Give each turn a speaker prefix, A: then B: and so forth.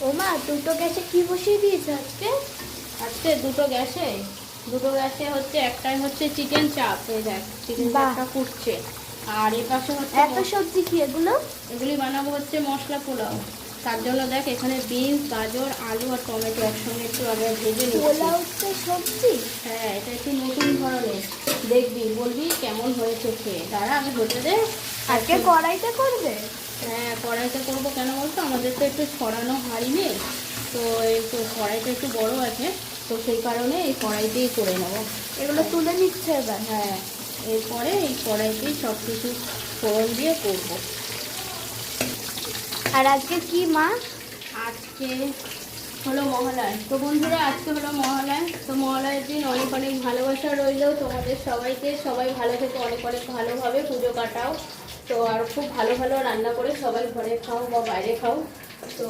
A: ও মা, দুটো গ্যাসে কি বসিয়ে দিয়েছো আজকে?
B: আজকে দুটো গ্যাসে হচ্ছে, একটাই হচ্ছে চিকেন চাপ, এই দেখ চিকেন
A: বাহ।
B: চাপটা ফুটছে। আর এই পাশে হচ্ছে
A: এত সবজি কি এগুলো?
B: এগুলি বানাবো হচ্ছে মশলা পোলাও। তার জন্য দেখ এখানে বিনস, গাজর, আলু আর টমেটো একসঙ্গে একটু আগে ভেজে নিচ্ছি।
A: পোলাওতে সবজি?
B: হ্যাঁ, এটা একটু নতুন ধরনের, দেখবি বলবি কেমন হয়েছে খেয়ে। দাঁড়া আমি হতে দে।
A: আজকে কড়াইতে করবে?
B: হ্যাঁ, কড়াইতে করবো। কেন বলতো, আমাদের তো একটু ছড়ানো হাঁড়ি নেই, তো এই তো কড়াইটা একটু বড় আছে, তো সেই কারণে এই কড়াইতেই করে নেবো।
A: এগুলো তুলে নিচ্ছে এবার?
B: হ্যাঁ, এরপরে এই কড়াইতেই সব কিছু ফোড়ন দিয়ে করবো।
A: আর আজকে কি মা?
B: আজকে হলো মহালয়া। তো বন্ধুরা, আজকে হলো মহালয়া। তো মহালয়ার দিন অনেক অনেক ভালোবাসা রইলো তোমাদের সবাইকে। সবাই ভালো থেকে অনেক অনেক ভালোভাবে পুজো কাটাও। তো আর খুব ভালো ভালো রান্না করে সবাই ঘরে খাও বা বাইরে খাও। তো